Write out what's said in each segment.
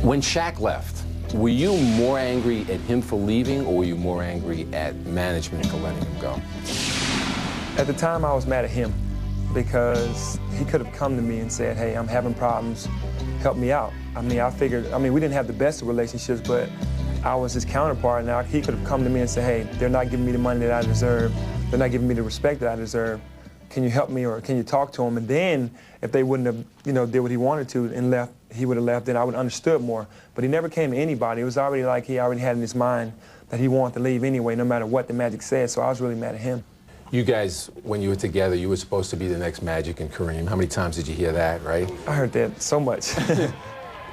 When Shaq left, were you more angry at him for leaving, or were you more angry at management for letting him go? At the time, I was mad at him because he could have come to me and said, hey, I'm having problems, help me out. I mean, we didn't have the best of relationships, but I was his counterpart. Now, he could have come to me and said, hey, they're not giving me the money that I deserve. They're not giving me the respect that I deserve. Can you help me, or can you talk to him? And then, if they wouldn't have, did what he wanted to and left, he would have left, then I would have understood more. But he never came to anybody. It was already like he already had in his mind that he wanted to leave anyway, no matter what the Magic said, so I was really mad at him. You guys, when you were together, you were supposed to be the next Magic and Kareem. How many times did you hear that, right? I heard that so much.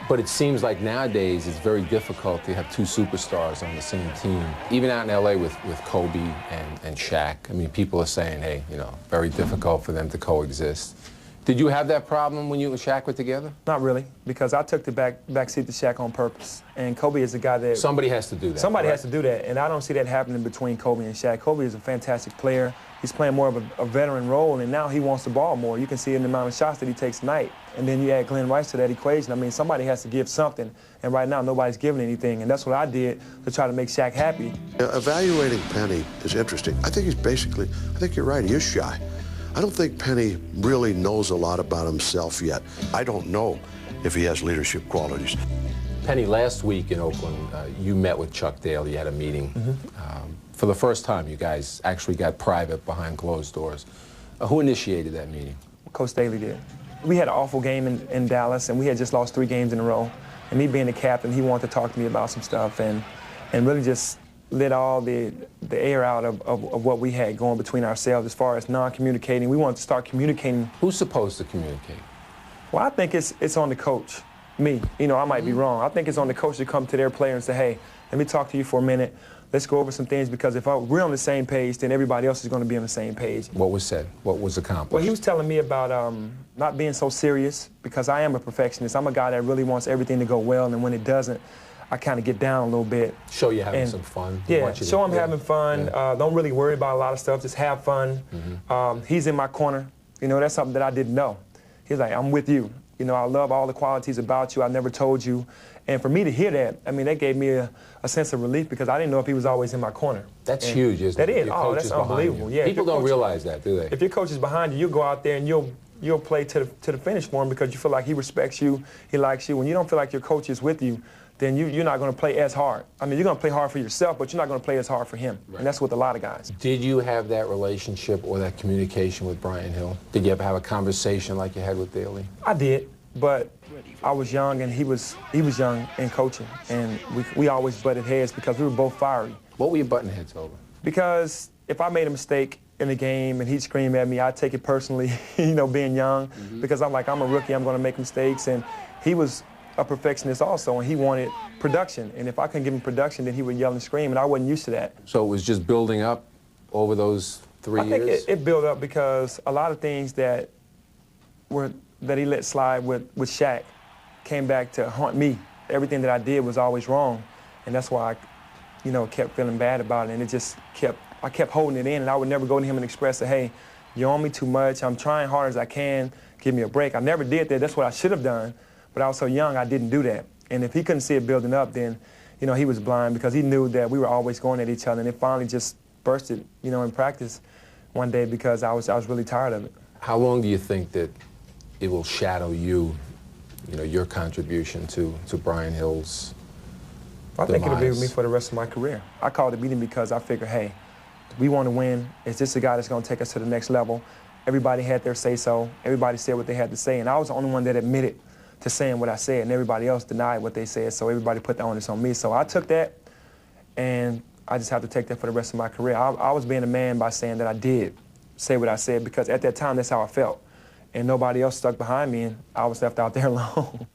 But it seems like nowadays it's very difficult to have two superstars on the same team. Even out in LA with Kobe and Shaq, I mean, people are saying, hey, very difficult for them to coexist. Did you have that problem when you and Shaq were together? Not really, because I took the back seat to Shaq on purpose. And Kobe is a guy that... Somebody has to do that. Somebody has to do that, and I don't see that happening between Kobe and Shaq. Kobe is a fantastic player. He's playing more of a veteran role, and now he wants the ball more. You can see it in the amount of shots that he takes tonight. And then you add Glenn Rice to that equation. I mean, somebody has to give something, and right now nobody's giving anything, and that's what I did to try to make Shaq happy. Evaluating Penny is interesting. I think you're right, he is shy. I don't think Penny really knows a lot about himself yet. I don't know if he has leadership qualities. Penny, last week in Oakland, you met with Chuck Daly. You had a meeting. For the first time, you guys actually got private behind closed doors. Who initiated that meeting? Coach Daly did. We had an awful game in Dallas, and we had just lost 3 games in a row. And me being the captain, he wanted to talk to me about some stuff and really just let all the air out of what we had going between ourselves as far as non-communicating. We wanted to start communicating. Who's supposed to communicate? Well, I think it's on the coach, me. I might be wrong. I think it's on the coach to come to their player and say, hey, let me talk to you for a minute. Let's go over some things, because if we're on the same page, then everybody else is going to be on the same page. What was said? What was accomplished? Well, he was telling me about not being so serious, because I am a perfectionist. I'm a guy that really wants everything to go well, and when it doesn't, I kind of get down a little bit. Show you having some fun. Yeah, show I'm having fun. Yeah. Don't really worry about a lot of stuff. Just have fun. He's in my corner. That's something that I didn't know. He's like, I'm with you. I love all the qualities about you I never told you. And for me to hear that, I mean, that gave me a sense of relief, because I didn't know if he was always in my corner. That's huge, isn't it? That is. Oh, that's unbelievable. Yeah. People don't realize that, do they? If your coach is behind you, you'll go out there and you'll play to the finish for him, because you feel like he respects you, he likes you. When you don't feel like your coach is with you, then you're not going to play as hard. I mean, you're going to play hard for yourself, but you're not going to play as hard for him. Right. And that's with a lot of guys. Did you have that relationship or that communication with Brian Hill? Did you ever have a conversation like you had with Daly? I did, but I was young and he was young in coaching, and we always butted heads because we were both fiery. What were you butting heads over? Because if I made a mistake in the game and he'd scream at me, I'd take it personally, being young, because I'm a rookie, I'm going to make mistakes, and he was a perfectionist also, and he wanted production. And if I couldn't give him production, then he would yell and scream, and I wasn't used to that. So it was just building up over those 3 years? I think it built up because a lot of things that he let slide with Shaq came back to haunt me. Everything that I did was always wrong, and that's why I, kept feeling bad about it, and I kept holding it in, and I would never go to him and express that, hey, you're on me too much, I'm trying hard as I can, give me a break. I never did that. That's what I should have done. But I was so young, I didn't do that. And if he couldn't see it building up, then, he was blind, because he knew that we were always going at each other. And it finally just bursted, in practice one day, because I was really tired of it. How long do you think that it will shadow you, your contribution to Brian Hill's I think it'll be with me for the rest of my career. I called the meeting because I figured, hey, we want to win. Is this a guy that's going to take us to the next level? Everybody had their say-so. Everybody said what they had to say. And I was the only one that admitted to saying what I said, and everybody else denied what they said, so everybody put the onus on me. So I took that, and I just have to take that for the rest of my career. I was being a man by saying that I did say what I said, because at that time, that's how I felt. And nobody else stuck behind me, and I was left out there alone.